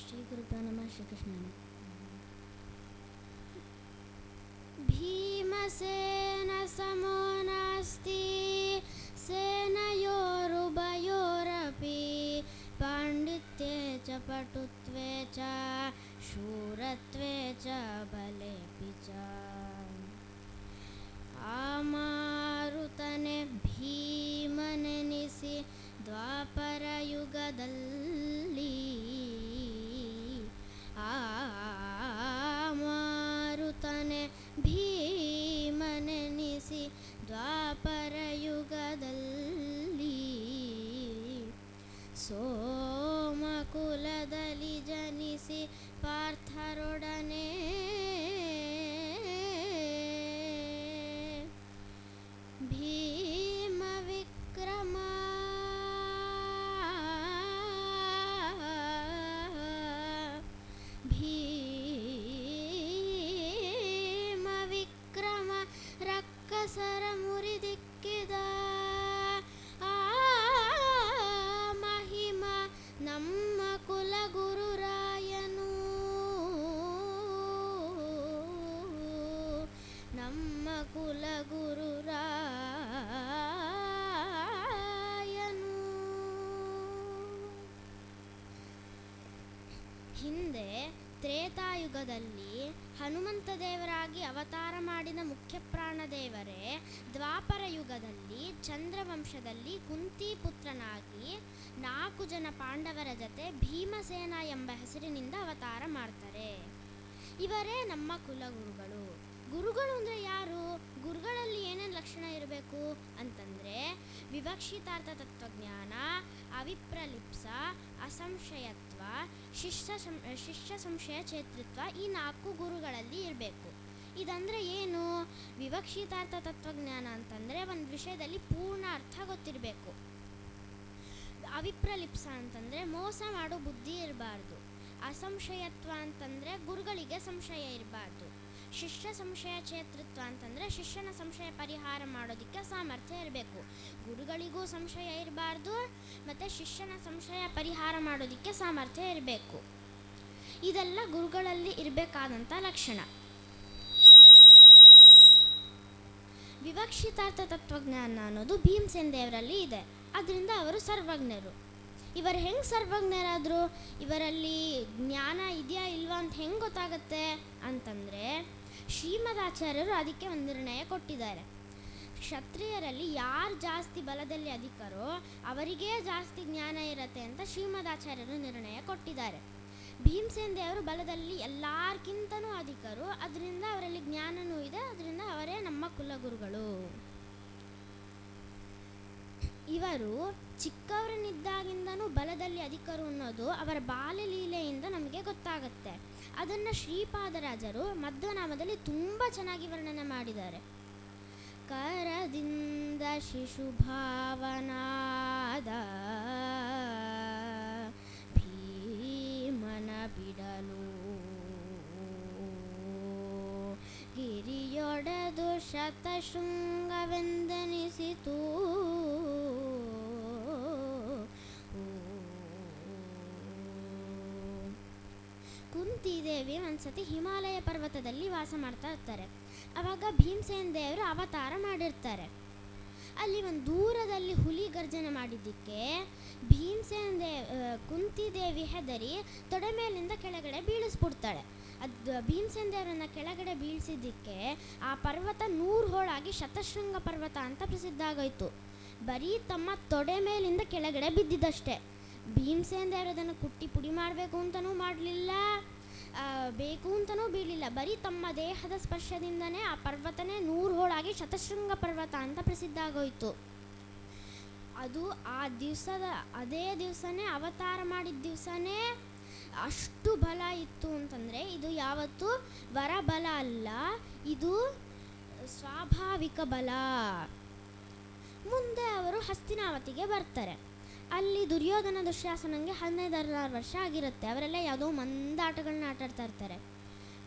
ಶ್ರೀ ಗುರುಭ್ಯೋ ನಮಃ. ಶ್ರೀಕೃಷ್ಣ. ಭೀಮಸೇನ ಸಮೋ ನಾಸ್ತಿ ಸೇನಯೋರುಭಯೋರಪಿ ಪಾಂಡಿತ್ಯೇ ಚ ಪಟುತ್ವೇ ಚ ಶೂರತ್ವೇ ಚ ಬಲೇಪಿ ಚ. ಆಮಾರುತನೆ ಭೀಮನೆನಿಸಿ ದ್ವಾಪರ ಯುಗದಲ್ಲಿ ಆಮಾರುತನೆ ಭೀಮನೆನಿಸಿ ದ್ವಾಪರ ಯುಗದಲ್ಲಿ ಸೋಮಕುಲದಲ್ಲಿ ಜನಿಸಿ ಪಾರ್ಥರೊಡನೆ ಭೀಮ ವಿಕ್ರಮ ಭೀಮ ವಿಕ್ರಮ ರಕ್ಕಸರ ಮುರಿದಿಕ್ಕಿದ ಆ ಮಹಿಮ ನಮ್ಮ ಕುಲಗುರುರಾಯನು ನಮ್ಮ ಕುಲಗುರುರಾಯನು. ಹಿಂದೆ ತ್ರೇತಾಯುಗದಲ್ಲಿ ಹನುಮಂತ ದೇವರಾಗಿ ಅವತಾರ ಮಾಡಿದ ಮುಖ್ಯ ಪ್ರಾಣದೇವರೇ ದ್ವಾಪರ ಯುಗದಲ್ಲಿ ಚಂದ್ರವಂಶದಲ್ಲಿ ಕುಂತಿ ಪುತ್ರನಾಗಿ 4 ಜನ ಪಾಂಡವರ ಜೊತೆ ಭೀಮಸೇನ ಎಂಬ ಹೆಸರಿನಿಂದ ಅವತಾರ ಮಾಡ್ತಾರೆ. ಇವರೇ ನಮ್ಮ ಕುಲಗುರುಗಳು. ಗುರುಗಳು ಅಂದರೆ ಯಾರು? ಗುರುಗಳಲ್ಲಿ ಏನೇನು ಲಕ್ಷಣ ಇರಬೇಕು ಅಂತಂದರೆ ವಿವಕ್ಷಿತಾರ್ಥ ತತ್ವಜ್ಞಾನ, ಅವಿಪ್ರಲಿಪ್ಸ, ಅಸಂಶಯತ್ವ, ಶಿಷ್ಯ ಸಂಶಯ ಚೇತೃತ್ವ, ಈ 4 ಗುರುಗಳಲ್ಲಿ ಇರಬೇಕು. ಇದಂದರೆ ಏನು? ವಿವಕ್ಷಿತಾರ್ಥ ತತ್ವಜ್ಞಾನ ಅಂತಂದರೆ ಒಂದು ವಿಷಯದಲ್ಲಿ ಪೂರ್ಣ ಅರ್ಥ ಗೊತ್ತಿರಬೇಕು. ಅವಿಪ್ರಲಿಪ್ಸ ಅಂತಂದರೆ ಮೋಸ ಮಾಡೋ ಬುದ್ಧಿ ಇರಬಾರ್ದು. ಅಸಂಶಯತ್ವ ಅಂತಂದರೆ ಗುರುಗಳಿಗೆ ಸಂಶಯ ಇರಬಾರ್ದು. ಶಿಷ್ಯ ಸಂಶಯ ಚೇತೃತ್ವ ಅಂತಂದರೆ ಶಿಷ್ಯನ ಸಂಶಯ ಪರಿಹಾರ ಮಾಡೋದಕ್ಕೆ ಸಾಮರ್ಥ್ಯ ಇರಬೇಕು. ಗುರುಗಳಿಗೂ ಸಂಶಯ ಇರಬಾರ್ದು ಮತ್ತು ಶಿಷ್ಯನ ಸಂಶಯ ಪರಿಹಾರ ಮಾಡೋದಕ್ಕೆ ಸಾಮರ್ಥ್ಯ ಇರಬೇಕು. ಇದೆಲ್ಲ ಗುರುಗಳಲ್ಲಿ ಇರಬೇಕಾದಂಥ ಲಕ್ಷಣ. ವಿವಕ್ಷಿತಾರ್ಥ ತತ್ವಜ್ಞಾನ ಅನ್ನೋದು ಭೀಮಸೇನ ದೇವರಲ್ಲಿ ಇದೆ. ಅದರಿಂದ ಅವರು ಸರ್ವಜ್ಞರು. ಇವರು ಹೆಂಗೆ ಸರ್ವಜ್ಞರಾದರು? ಇವರಲ್ಲಿ ಜ್ಞಾನ ಇದೆಯಾ ಇಲ್ವಾ ಅಂತ ಹೆಂಗೆ ಗೊತ್ತಾಗುತ್ತೆ ಅಂತಂದರೆ ಶ್ರೀಮದಾಚಾರ್ಯರು ಅದಕ್ಕೆ ಒಂದು ನಿರ್ಣಯ ಕೊಟ್ಟಿದ್ದಾರೆ. ಕ್ಷತ್ರಿಯರಲ್ಲಿ ಯಾರು ಜಾಸ್ತಿ ಬಲದಲ್ಲಿ ಅಧಿಕರೋ ಅವರಿಗೇ ಜಾಸ್ತಿ ಜ್ಞಾನ ಇರತ್ತೆ ಅಂತ ಶ್ರೀಮದಾಚಾರ್ಯರು ನಿರ್ಣಯ ಕೊಟ್ಟಿದ್ದಾರೆ. ಭೀಮಸೇನ ದೇವರು ಬಲದಲ್ಲಿ ಎಲ್ಲರಿಗಿಂತನೂ ಅಧಿಕರು. ಅದರಿಂದ ಅವರಲ್ಲಿ ಜ್ಞಾನವೂ ಇದೆ. ಅದರಿಂದ ಅವರೇ ನಮ್ಮ ಕುಲಗುರುಗಳು. ಇವರು ಚಿಕ್ಕವರನ್ನಿದ್ದಾಗಿಂದನೂ ಬಲದಲ್ಲಿ ಅಧಿಕರು ಅನ್ನೋದು ಅವರ ಬಾಲ್ಯಲೀಲೆಯಿಂದ ನಮಗೆ ಗೊತ್ತಾಗುತ್ತೆ. ಅದನ್ನು ಶ್ರೀಪಾದರಾಜರು ಮಧ್ವನಾಮದಲ್ಲಿ ತುಂಬ ಚೆನ್ನಾಗಿ ವರ್ಣನೆ ಮಾಡಿದ್ದಾರೆ. ಕರದಿಂದ ಶಿಶುಭಾವನಾದ ಭೀಮನ ಬಿಡಲು ಗಿರಿಯೊಡೆದು ಶತಶೃಂಗವೆಂದೆನಿಸಿತು. ಕುಂತಿದೇವಿ ಒಂದ್ಸತಿ ಹಿಮಾಲಯ ಪರ್ವತದಲ್ಲಿ ವಾಸ ಮಾಡ್ತಾ ಇರ್ತಾರೆ. ಆವಾಗ ಭೀಮಸೇನ ದೇವರು ಅವತಾರ ಮಾಡಿರ್ತಾರೆ. ಅಲ್ಲಿ ಒಂದು ದೂರದಲ್ಲಿ ಹುಲಿ ಗರ್ಜನೆ ಮಾಡಿದ್ದಕ್ಕೆ ಕುಂತಿದೇವಿ ಹೆದರಿ ತೊಡೆ ಮೇಲಿಂದ ಕೆಳಗಡೆ ಬೀಳಿಸ್ಬಿಡ್ತಾಳೆ. ಅದು ಭೀಮಸೇನ ದೇವರನ್ನ ಕೆಳಗಡೆ ಬೀಳಿಸಿದ್ದಕ್ಕೆ ಆ ಪರ್ವತ 100 ಹೋಳಾಗಿ ಶತಶೃಂಗ ಪರ್ವತ ಅಂತ ಪ್ರಸಿದ್ಧ ಆಗೋಯ್ತು. ಬರೀ ತಮ್ಮ ತೊಡೆ ಮೇಲಿಂದ ಕೆಳಗಡೆ ಬಿದ್ದಿದ್ದಷ್ಟೇ. ಭೀಮಸೇನ ದೇವರು ಅದನ್ನು ಕುಟ್ಟಿ ಪುಡಿ ಮಾಡಬೇಕು ಅಂತಲೂ ಮಾಡಲಿಲ್ಲ, ಬೇಕು ಅಂತಲೂ ಬೀಳಲಿಲ್ಲ. ಬರೀ ತಮ್ಮ ದೇಹದ ಸ್ಪರ್ಶದಿಂದನೇ ಆ ಪರ್ವತನೇ 100 ಹೋಳಾಗಿ ಶತಶೃಂಗ ಪರ್ವತ ಅಂತ ಪ್ರಸಿದ್ಧ ಆಗೋಯ್ತು. ಅದು ಅದೇ ದಿವಸನೇ ಅವತಾರ ಮಾಡಿದ ದಿವಸನೇ ಅಷ್ಟು ಬಲ ಇತ್ತು ಅಂತಂದರೆ ಇದು ಯಾವತ್ತೂ ವರಬಲ ಅಲ್ಲ, ಇದು ಸ್ವಾಭಾವಿಕ ಬಲ. ಮುಂದೆ ಅವರು ಹಸ್ತಿನಾವತಿಗೆ ಬರ್ತಾರೆ. ಅಲ್ಲಿ ದುರ್ಯೋಧನ ದುಶ್ಯಾಸನಂಗೆ 15-16 ವರ್ಷ ಆಗಿರುತ್ತೆ. ಅವರೆಲ್ಲ ಯಾವುದೋ ಮಂದಾಟಗಳನ್ನ ಆಟಾಡ್ತಾ ಇರ್ತಾರೆ.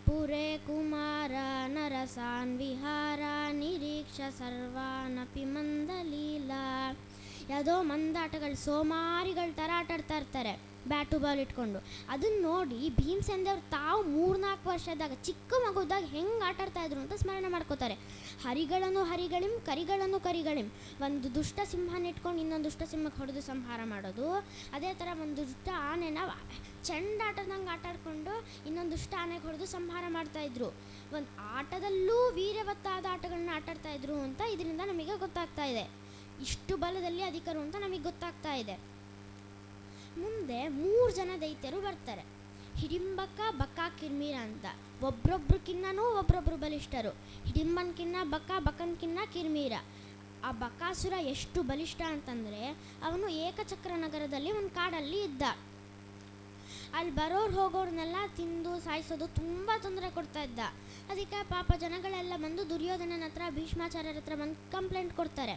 ಪುರೇ ಕುಮಾರ ನರಸಾನ್ ವಿಹಾರ ನಿರೀಕ್ಷ ಸರ್ವಾನಪಿ ಮಂದಲೀಲಾ. ಯಾವುದೋ ಮಂದಾಟಗಳು ಸೋಮಾರಿಗಳ ಥರ ಆಟಾಡ್ತಾ ಇರ್ತಾರೆ. ಬ್ಯಾಟು ಬಾಲ್ ಇಟ್ಕೊಂಡು. ಅದನ್ನು ನೋಡಿ ಭೀಮಸೇನ್ ದೇವ್ರು ತಾವು 3-4 ವರ್ಷದಾಗ ಚಿಕ್ಕ ಮಗುದಾಗ ಹೆಂಗೆ ಆಟಾಡ್ತಾಯಿದ್ರು ಅಂತ ಸ್ಮರಣೆ ಮಾಡ್ಕೋತಾರೆ. ಹರಿಗಳನ್ನು ಹರಿಗಳಿಂ, ಕರಿಗಳನ್ನು ಕರಿಗಳಿಂ. ಒಂದು ದುಷ್ಟ ಸಿಂಹನ ಇಟ್ಕೊಂಡು ಇನ್ನೊಂದು ದುಷ್ಟ ಸಿಂಹಕ್ಕೆ ಹೊಡೆದು ಸಂಹಾರ ಮಾಡೋದು. ಅದೇ ಥರ ಒಂದು ದುಷ್ಟ ಆನೆನ ಚೆಂಡಾಟದಂಗೆ ಆಟಾಡಿಕೊಂಡು ಇನ್ನೊಂದು ದುಷ್ಟ ಆನೆಗೆ ಹೊಡೆದು ಸಂಹಾರ ಮಾಡ್ತಾಯಿದ್ರು. ಒಂದು ಆಟದಲ್ಲೂ ವೀರ್ಯವತ್ತಾದ ಆಟಗಳನ್ನ ಆಟಾಡ್ತಾಯಿದ್ರು ಅಂತ ಇದರಿಂದ ನಮಗೆ ಗೊತ್ತಾಗ್ತಾ ಇದೆ. ಇಷ್ಟು ಬಲದಲ್ಲಿ ಅಧಿಕರು ಅಂತ ನಮಗೆ ಗೊತ್ತಾಗ್ತಾ ಇದೆ. ಮುಂದೆ 3 ಜನ ದೈತ್ಯರು ಬರ್ತಾರೆ, ಹಿಡಿಂಬಕ, ಬಕ, ಕಿರ್ಮೀರ ಅಂತ. ಒಬ್ರೊಬ್ರಕ್ಕಿನ್ನೂ ಒಬ್ರೊಬ್ರು ಬಲಿಷ್ಠರು. ಹಿಡಿಂಬನ್ಕಿನ್ನ ಬಕ, ಬಕನ್ಕಿನ್ನ ಕಿರ್ಮೀರ. ಆ ಬಕಾಸುರ ಎಷ್ಟು ಬಲಿಷ್ಠ ಅಂತಂದರೆ ಅವನು ಏಕಚಕ್ರ ನಗರದಲ್ಲಿ ಒಂದು ಕಾಡಲ್ಲಿ ಇದ್ದ. ಅಲ್ಲಿ ಬರೋರು ಹೋಗೋರ್ನೆಲ್ಲ ತಿಂದು ಸಾಯಿಸೋದು ತುಂಬ ತೊಂದರೆ ಕೊಡ್ತಾ ಇದ್ದ. ಅದಕ್ಕೆ ಪಾಪ ಜನಗಳೆಲ್ಲ ಬಂದು ದುರ್ಯೋಧನನ ಹತ್ರ, ಭೀಷ್ಮಾಚಾರ್ಯರ ಹತ್ರ ಬಂದು ಕಂಪ್ಲೇಂಟ್ ಕೊಡ್ತಾರೆ,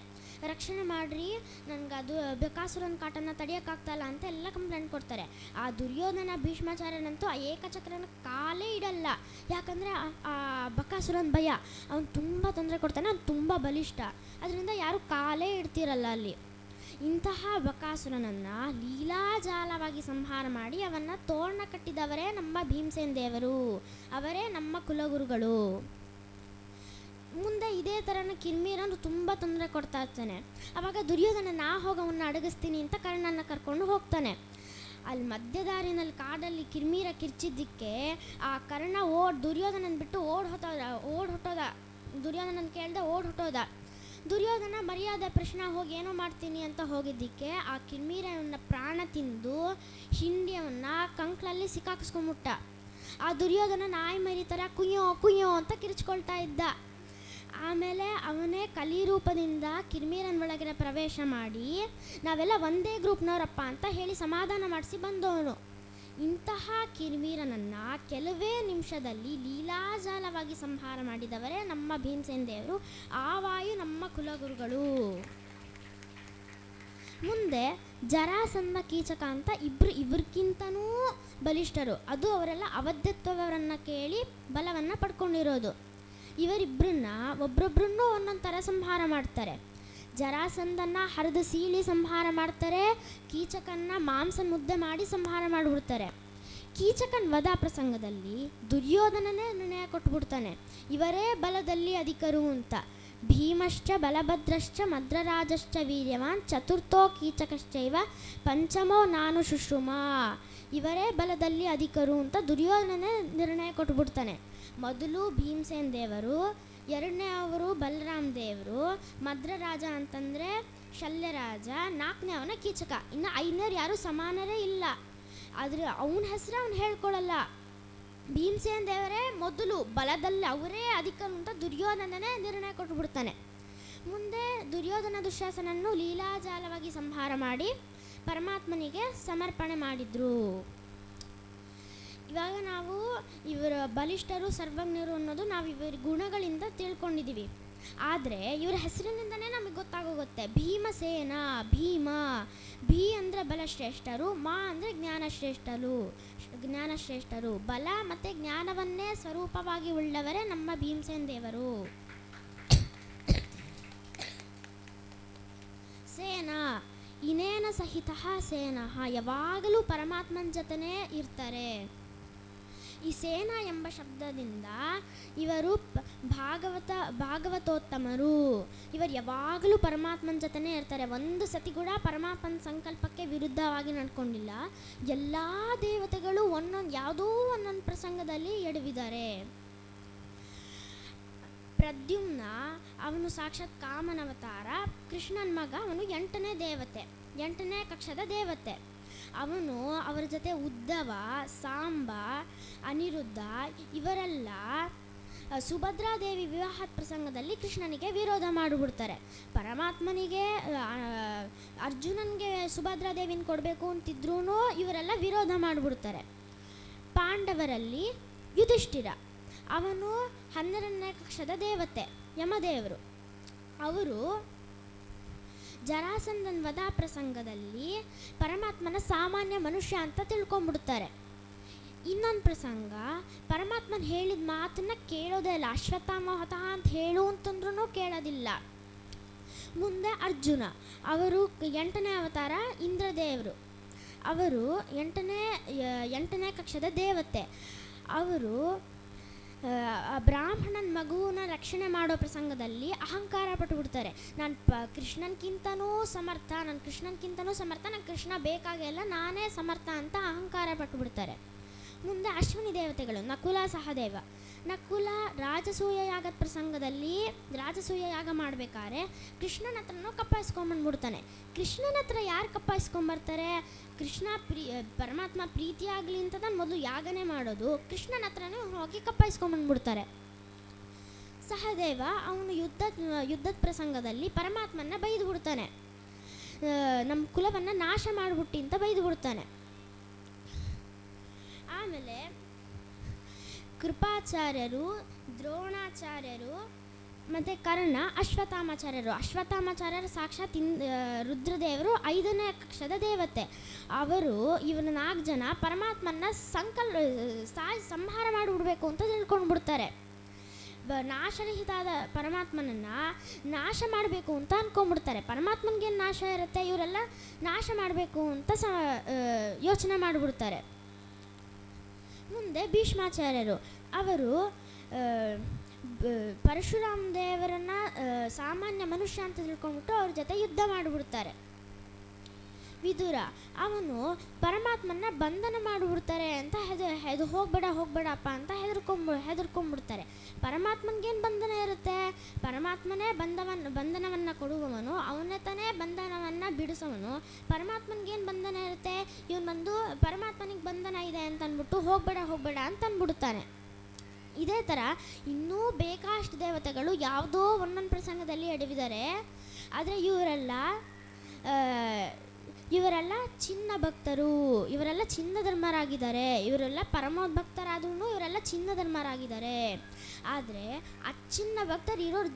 ರಕ್ಷಣೆ ಮಾಡಿರಿ, ನನಗೆ ಅದು ಬಕಾಸುರನ ಕಾಟನ್ನು ತಡೆಯೋಕ್ಕಾಗ್ತಾಯಿಲ್ಲ ಅಂತ ಎಲ್ಲ ಕಂಪ್ಲೇಂಟ್ ಕೊಡ್ತಾರೆ. ಆ ದುರ್ಯೋಧನ ಭೀಷ್ಮಾಚಾರ್ಯನಂತೂ ಆ ಏಕಚಕ್ರನ ಕಾಲೇ ಇಡಲ್ಲ. ಯಾಕಂದರೆ ಆ ಬಕಾಸುರನ ಭಯ, ಅವನು ತುಂಬ ತೊಂದರೆ ಕೊಡ್ತಾನೆ, ಅವ್ನು ತುಂಬ ಬಲಿಷ್ಠ. ಅದರಿಂದ ಯಾರೂ ಕಾಲೇ ಇಡ್ತಿರಲ್ಲ ಅಲ್ಲಿ. ಇಂತಹ ಬಕಾಸುರನನ್ನು ಲೀಲಾಜಾಲವಾಗಿ ಸಂಹಾರ ಮಾಡಿ ಅವನ್ನು ತೋರಣ ಕಟ್ಟಿದವರೇ ನಮ್ಮ ಭೀಮಸೇನ್ ದೇವರು, ಅವರೇ ನಮ್ಮ ಕುಲಗುರುಗಳು. ಮುಂದೆ ಇದೇ ಥರನ ಕಿರ್ಮೀರನು ತುಂಬ ತೊಂದರೆ ಕೊಡ್ತಾ ಇರ್ತಾನೆ. ಆವಾಗ ದುರ್ಯೋಧನ ನಾ ಹೋಗಿ ಅವನ್ನ ಅಡಗಿಸ್ತೀನಿ ಅಂತ ಕರ್ಣನ ಕರ್ಕೊಂಡು ಹೋಗ್ತಾನೆ. ಅಲ್ಲಿ ಮಧ್ಯದಾರಿನಲ್ಲಿ ಕಾಡಲ್ಲಿ ಕಿರ್ಮೀರ ಕಿರ್ಚಿದ್ದಕ್ಕೆ ಆ ಕರ್ಣ ದುರ್ಯೋಧನನ ಬಿಟ್ಟು ಓಡ್ ಹೊಟ್ಟೋದ. ದುರ್ಯೋಧನನ ಕೇಳ್ದೆ ಓಡ್ ಹೊಟ್ಟೋದ. ದುರ್ಯೋಧನ ಮರ್ಯಾದೆ ಪ್ರಶ್ನೆ ಹೋಗಿ ಏನೋ ಮಾಡ್ತೀನಿ ಅಂತ ಹೋಗಿದ್ದಕ್ಕೆ ಆ ಕಿರ್ಮೀರನ ಪ್ರಾಣ ತಿಂದು ಹಿಂಡಿಯವನ್ನ ಕಂಕ್ಳಲ್ಲಿ ಸಿಕ್ಕಾಕಿಸ್ಕೊಂಡ್ಬಿಟ್ಟ. ಆ ದುರ್ಯೋಧನ ನಾಯಿ ಮರಿ ಥರ ಕುಯ್ಯೋ ಕುಯ್ಯೋ ಅಂತ ಕಿರ್ಚ್ಕೊಳ್ತಾ ಇದ್ದ. ಆಮೇಲೆ ಅವನೇ ಕಲಿರೂಪದಿಂದ ಕಿರ್ಮೀರನ ಒಳಗಡೆ ಪ್ರವೇಶ ಮಾಡಿ ನಾವೆಲ್ಲ ಒಂದೇ ಗ್ರೂಪ್ನವರಪ್ಪ ಅಂತ ಹೇಳಿ ಸಮಾಧಾನ ಮಾಡಿಸಿ ಬಂದವನು. ಇಂತಹ ಕಿರ್ಮೀರನನ್ನು ಕೆಲವೇ ನಿಮಿಷದಲ್ಲಿ ಲೀಲಾಜಾಲವಾಗಿ ಸಂಹಾರ ಮಾಡಿದವರೇ ನಮ್ಮ ಭೀಮಸೇನ್ ದೇವರು, ಆ ವಾಯು ನಮ್ಮ ಕುಲಗುರುಗಳು. ಮುಂದೆ ಜರಾಸಂಧ, ಕೀಚಕ ಅಂತ ಇವ್ರಿಗಿಂತನೂ ಬಲಿಷ್ಠರು. ಅದು ಅವರೆಲ್ಲ ಅವಧ್ಯತ್ವವರನ್ನು ಕೇಳಿ ಬಲವನ್ನು ಪಡ್ಕೊಂಡಿರೋದು. ಇವರಿಬ್ಬರನ್ನ ಒಬ್ಬೊಬ್ಬರನ್ನೂ ಒಂದೊಂದು ಥರ ಸಂಹಾರ ಮಾಡ್ತಾರೆ. ಜರಾಸಂಧನ ಹರಿದು ಸೀಳಿ ಸಂಹಾರ ಮಾಡ್ತಾರೆ, ಕೀಚಕನ್ನ ಮಾಂಸ ಮುದ್ದೆ ಮಾಡಿ ಸಂಹಾರ ಮಾಡಿಬಿಡ್ತಾರೆ. ಕೀಚಕನ ವಧ ಪ್ರಸಂಗದಲ್ಲಿ ದುರ್ಯೋಧನನೇ ನಿರ್ಣಯ ಕೊಟ್ಬಿಡ್ತಾನೆ, ಇವರೇ ಬಲದಲ್ಲಿ ಅಧಿಕರು ಅಂತ. ಭೀಮಶ್ಚ ಬಲಭದ್ರಶ್ಚ ಮದ್ರರಾಜಶ್ಚ ವೀರ್ಯವಾನ್ ಚತುರ್ಥೋ ಕೀಚಕಶ್ಚೈವ ಪಂಚಮೋ ನಾನು ಶುಶ್ರುಮ. ಇವರೇ ಬಲದಲ್ಲಿ ಅಧಿಕರು ಅಂತ ದುರ್ಯೋಧನನೇ ನಿರ್ಣಯ ಕೊಟ್ಬಿಡ್ತಾನೆ. ಮೊದಲು ಭೀಮಸೇನ್ ದೇವರು, ಎರಡನೇ ಅವರು ಬಲರಾಮ್ ದೇವರು, ಮದ್ರರಾಜ ಅಂತಂದರೆ ಶಲ್ಯರಾಜ, 4ನೇ ಅವನ ಕೀಚಕ. ಇನ್ನು 5ನೇರು ಯಾರೂ ಸಮಾನರೇ ಇಲ್ಲ. ಆದರೆ ಅವನ ಹೆಸರು ಅವನು ಹೇಳ್ಕೊಳ್ಳಲ್ಲ. ಭೀಮಸೇನ್ ದೇವರೇ ಮೊದಲು ಬಲದಲ್ಲಿ ಅವರೇ ಅಧಿಕರು ಅಂತ ದುರ್ಯೋಧನನೇ ನಿರ್ಣಯ ಕೊಟ್ಬಿಡ್ತಾನೆ. ಮುಂದೆ ದುರ್ಯೋಧನ ದುಶ್ಯಾಸನನ್ನು ಲೀಲಾಜಾಲವಾಗಿ ಸಂಹಾರ ಮಾಡಿ ಪರಮಾತ್ಮನಿಗೆ ಸಮರ್ಪಣೆ ಮಾಡಿದ್ರು. ಇವಾಗ ನಾವು ಇವರ ಬಲಿಷ್ಠರು, ಸರ್ವಜ್ಞರು ಅನ್ನೋದು ನಾವು ಇವರ ಗುಣಗಳಿಂದ ತಿಳ್ಕೊಂಡಿದ್ದೀವಿ. ಆದರೆ ಇವರ ಹೆಸರಿನಿಂದನೇ ನಮಗೆ ಗೊತ್ತಾಗೋಗುತ್ತೆ. ಭೀಮಸೇನ, ಭೀಮ. ಭೀ ಅಂದರೆ ಬಲಶ್ರೇಷ್ಠರು, ಮಾ ಅಂದರೆ ಜ್ಞಾನಶ್ರೇಷ್ಠರು. ಬಲ ಮತ್ತು ಜ್ಞಾನವನ್ನೇ ಸ್ವರೂಪವಾಗಿ ಉಳ್ಳವರೇ ನಮ್ಮ ಭೀಮಸೇನ್ ದೇವರು. ಸೇನಾ ಇನೇನ ಸಹಿತ ಸೇನ, ಯಾವಾಗಲೂ ಪರಮಾತ್ಮನ ಜೊತೆನೇ ಇರ್ತಾರೆ. ಈ ಸೇನಾ ಎಂಬ ಶಬ್ದದಿಂದ ಇವರು ಭಾಗವತೋತ್ತಮರು. ಇವರು ಯಾವಾಗಲೂ ಪರಮಾತ್ಮನ ಜೊತೆನೇ ಇರ್ತಾರೆ. ಒಂದು ಸತಿ ಕೂಡ ಪರಮಾತ್ಮನ ಸಂಕಲ್ಪಕ್ಕೆ ವಿರುದ್ಧವಾಗಿ ನಡ್ಕೊಂಡಿಲ್ಲ. ಎಲ್ಲ ದೇವತೆಗಳು ಯಾವುದೋ ಒಂದೊಂದು ಪ್ರಸಂಗದಲ್ಲಿ ಎಡವಿದ್ದಾರೆ. ಪ್ರದ್ಯುಮ್ನ ಅವನು ಸಾಕ್ಷಾತ್ ಕಾಮನವತಾರ, ಕೃಷ್ಣನ ಮಗ. ಅವನು 8ನೇ ದೇವತೆ, 8ನೇ ಕಕ್ಷದ ದೇವತೆ. ಅವನು ಅವರ ಜೊತೆ ಉದ್ಧವ, ಸಾಂಬ, ಅನಿರುದ್ಧ ಇವರೆಲ್ಲ ಸುಭದ್ರಾದೇವಿ ವಿವಾಹದ ಪ್ರಸಂಗದಲ್ಲಿ ಕೃಷ್ಣನಿಗೆ ವಿರೋಧ ಮಾಡಿಬಿಡ್ತಾರೆ. ಪರಮಾತ್ಮನಿಗೆ ಅರ್ಜುನನಿಗೆ ಸುಭದ್ರಾದೇವಿನ ಕೊಡಬೇಕು ಅಂತಿದ್ರೂ ಇವರೆಲ್ಲ ವಿರೋಧ ಮಾಡಿಬಿಡ್ತಾರೆ. ಪಾಂಡವರಲ್ಲಿ ಯುಧಿಷ್ಠಿರ, ಅವನು 12ನೇ ಕಕ್ಷದ ದೇವತೆ, ಯಮದೇವರು. ಅವರು ಜರಾಸಂಧನ ವಧ ಪ್ರಸಂಗದಲ್ಲಿ ಪರಮಾತ್ಮನ ಸಾಮಾನ್ಯ ಮನುಷ್ಯ ಅಂತ ತಿಳ್ಕೊಂಡ್ಬಿಡ್ತಾರೆ. ಇನ್ನೊಂದು ಪ್ರಸಂಗ, ಪರಮಾತ್ಮನ ಹೇಳಿದ ಮಾತನ್ನು ಕೇಳೋದೇ ಇಲ್ಲ. ಅಶ್ವತ್ಥಾಮಹತಃ ಅಂತ ಹೇಳು ಅಂತಂದ್ರೂ ಕೇಳೋದಿಲ್ಲ. ಮುಂದೆ ಅರ್ಜುನ, ಅವರು 8ನೇ ಅವತಾರ, ಇಂದ್ರದೇವರು. ಅವರು ಎಂಟನೇ ಕಕ್ಷದ ದೇವತೆ. ಅವರು ಬ್ರಾಹ್ಮಣನ ಮಗುವನ್ನ ರಕ್ಷಣೆ ಮಾಡೋ ಪ್ರಸಂಗದಲ್ಲಿ ಅಹಂಕಾರ ಪಟ್ಟುಬಿಡ್ತಾರೆ. ನಾನು ಕೃಷ್ಣನ್ಕಿಂತನೂ ಸಮರ್ಥ, ನಾನು ಕೃಷ್ಣ ಬೇಕಾಗಿಲ್ಲ, ನಾನೇ ಸಮರ್ಥ ಅಂತ ಅಹಂಕಾರ ಪಟ್ಟುಬಿಡ್ತಾರೆ. ಮುಂದೆ ಅಶ್ವಿನಿ ದೇವತೆಗಳು, ನಕುಲ ಸಹದೇವ. ನಕುಲ ರಾಜಸೂಯ ಯಾಗದ ಪ್ರಸಂಗದಲ್ಲಿ ರಾಜಸೂಯ ಯಾಗ ಮಾಡಬೇಕಾದ್ರೆ ಕೃಷ್ಣನ ಹತ್ರನೂ ಕಪ್ಪ ಇಸ್ಕೊಂಬಂದ್ಬಿಡ್ತಾನೆ. ಕೃಷ್ಣನ ಹತ್ರ ಯಾರು ಕಪ್ಪ ಇಸ್ಕೊಂಬರ್ತಾರೆ? ಪರಮಾತ್ಮ ಪ್ರೀತಿ ಆಗಲಿ ಅಂತ ಮೊದಲು ಯಾಗನೇ ಮಾಡೋದು. ಕೃಷ್ಣನ ಹತ್ರನೇ ಹೋಗಿ ಕಪ್ಪ ಇಸ್ಕೊಂಬಂದ್ಬಿಡ್ತಾರೆ. ಸಹದೇವ ಅವನು ಯುದ್ಧದ ಪ್ರಸಂಗದಲ್ಲಿ ಪರಮಾತ್ಮನ ಬೈದು ಬಿಡ್ತಾನೆ, ನಮ್ಮ ಕುಲವನ್ನು ನಾಶ ಮಾಡಿಬಿಟ್ಟು ಅಂತ ಬೈದು ಬಿಡ್ತಾನೆ. ಆಮೇಲೆ ಕೃಪಾಚಾರ್ಯರು, ದ್ರೋಣಾಚಾರ್ಯರು ಮತ್ತು ಕರ್ಣ, ಅಶ್ವತ್ಥಾಮಾಚಾರ್ಯರು ಸಾಕ್ಷಾತ್ ರುದ್ರದೇವರು 5ನೇ ಕಕ್ಷದ ದೇವತೆ. ಅವರು ಇವನ 4 ಜನ ಪರಮಾತ್ಮನ ಸಂಹಾರ ಮಾಡಿಬಿಡ್ಬೇಕು ಅಂತ ತಿಳ್ಕೊಂಡು ಬಿಡ್ತಾರೆ. ನಾಶರಹಿತಾದ ಪರಮಾತ್ಮನನ್ನು ನಾಶ ಮಾಡಬೇಕು ಅಂತ ಅಂದ್ಕೊಂಡ್ಬಿಡ್ತಾರೆ. ಪರಮಾತ್ಮನಿಗೇನು ನಾಶ ಇರುತ್ತೆ, ಇವರೆಲ್ಲ ನಾಶ ಮಾಡಬೇಕು ಅಂತ ಯೋಚನೆ ಮಾಡಿಬಿಡ್ತಾರೆ. ಮುಂದೆ ಭೀಷ್ಮಾಚಾರ್ಯರು, ಅವರು ಪರಶುರಾಮ ದೇವರನ್ನ ಸಾಮಾನ್ಯ ಮನುಷ್ಯ ಅಂತ ತಿಳ್ಕೊಂಡ್ಬಿಟ್ಟು ಅವ್ರ ಜೊತೆ ಯುದ್ಧ ಮಾಡಿಬಿಡ್ತಾರೆ. ವಿದುರ, ಅವನು ಪರಮಾತ್ಮನ ಬಂಧನ ಮಾಡಿಬಿಡ್ತಾರೆ ಅಂತ ಹೋಗ್ಬೇಡಪ್ಪ ಅಂತ ಹೆದರ್ಕೊಂಡ್ಬಿಡ್ತಾರೆ. ಪರಮಾತ್ಮನಿಗೇನು ಬಂಧನ ಇರುತ್ತೆ? ಪರಮಾತ್ಮನೇ ಬಂಧನವನ್ನು ಕೊಡುವವನು, ಅವನೇ ತಾನೇ ಬಂಧನವನ್ನು ಬಿಡಿಸೋವನು. ಪರಮಾತ್ಮನಿಗೇನು ಬಂಧನ ಇರುತ್ತೆ? ಇವನು ಬಂದು ಪರಮಾತ್ಮನಿಗೆ ಬಂಧನ ಇದೆ ಅಂತ ಅಂದ್ಬಿಟ್ಟು ಹೋಗ್ಬೇಡ ಅಂತ ಅಂದ್ಬಿಡ್ತಾನೆ. ಇದೇ ಥರ ಇನ್ನೂ ಬೇಕಾಷ್ಟು ದೇವತೆಗಳು ಯಾವುದೋ ಒಂದೊಂದು ಪ್ರಸಂಗದಲ್ಲಿ ಅಡವಿದ್ದಾರೆ. ಆದರೆ ಇವರೆಲ್ಲ ಚಿನ್ನ ಭಕ್ತರು, ಇವರೆಲ್ಲ ಚಿನ್ನ ಧರ್ಮರಾಗಿದ್ದಾರೆ. ಇವರೆಲ್ಲ ಪರಮಭಕ್ತರಾದ್ರೂ ಇವರೆಲ್ಲ ಚಿನ್ನ ಧರ್ಮರಾಗಿದ್ದಾರೆ. ಆದರೆ ಆ ಚಿನ್ನ ಭಕ್ತರು ಇರೋರು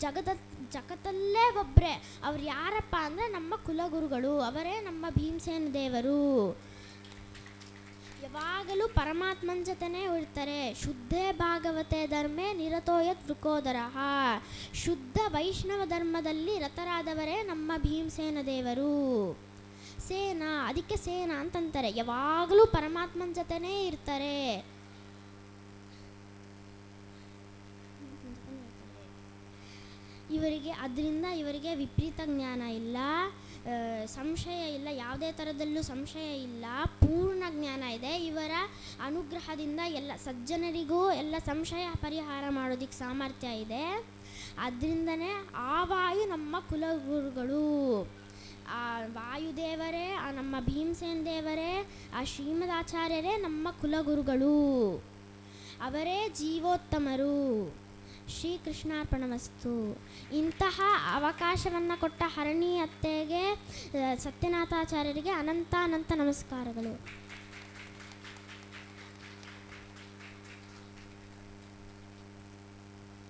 ಜಗತ್ತಲ್ಲೇ ಒಬ್ಬರೇ. ಅವ್ರು ಯಾರಪ್ಪ ಅಂದರೆ ನಮ್ಮ ಕುಲಗುರುಗಳು, ಅವರೇ ನಮ್ಮ ಭೀಮಸೇನ ದೇವರು. ಯಾವಾಗಲೂ ಪರಮಾತ್ಮನ ಜೊತೆನೇ ಇರ್ತಾರೆ. ಶುದ್ಧೇ ಭಾಗವತೆ ಧರ್ಮೇ ನಿರತೋಯತ್ ವೃಕೋದರಃ. ಶುದ್ಧ ವೈಷ್ಣವ ಧರ್ಮದಲ್ಲಿ ರತರಾದವರೇ ನಮ್ಮ ಭೀಮಸೇನ ದೇವರು. ಸೇನಾ, ಅದಕ್ಕೆ ಸೇನಾ ಅಂತಂತಾರೆ. ಯಾವಾಗಲೂ ಪರಮಾತ್ಮನ ಜೊತೆನೇ ಇರ್ತಾರೆ. ಇವರಿಗೆ ವಿಪರೀತ ಜ್ಞಾನ ಇಲ್ಲ, ಸಂಶಯ ಇಲ್ಲ, ಯಾವುದೇ ಥರದಲ್ಲೂ ಸಂಶಯ ಇಲ್ಲ, ಪೂರ್ಣ ಜ್ಞಾನ ಇದೆ. ಇವರ ಅನುಗ್ರಹದಿಂದ ಎಲ್ಲ ಸಜ್ಜನರಿಗೂ ಎಲ್ಲ ಸಂಶಯ ಪರಿಹಾರ ಮಾಡೋದಕ್ಕೆ ಸಾಮರ್ಥ್ಯ ಇದೆ. ಅದರಿಂದನೇ ಆ ವಾಯು ನಮ್ಮ ಕುಲಗುರುಗಳು. ಆ ವಾಯುದೇವರೇ, ಆ ನಮ್ಮ ಭೀಮಸೇನ ದೇವರೇ, ಆ ಶ್ರೀಮದಾಚಾರ್ಯರೇ ನಮ್ಮ ಕುಲಗುರುಗಳು. ಅವರೇ ಜೀವೋತ್ತಮರು. ಶ್ರೀಕೃಷ್ಣಾರ್ಪಣಮಸ್ತು. ಇಂತಹ ಅವಕಾಶವನ್ನು ಕೊಟ್ಟ ಹರಣಿ ಅತ್ತೆಗೆ, ಸತ್ಯನಾಥಾಚಾರ್ಯರಿಗೆ ಅನಂತ ನಮಸ್ಕಾರಗಳು.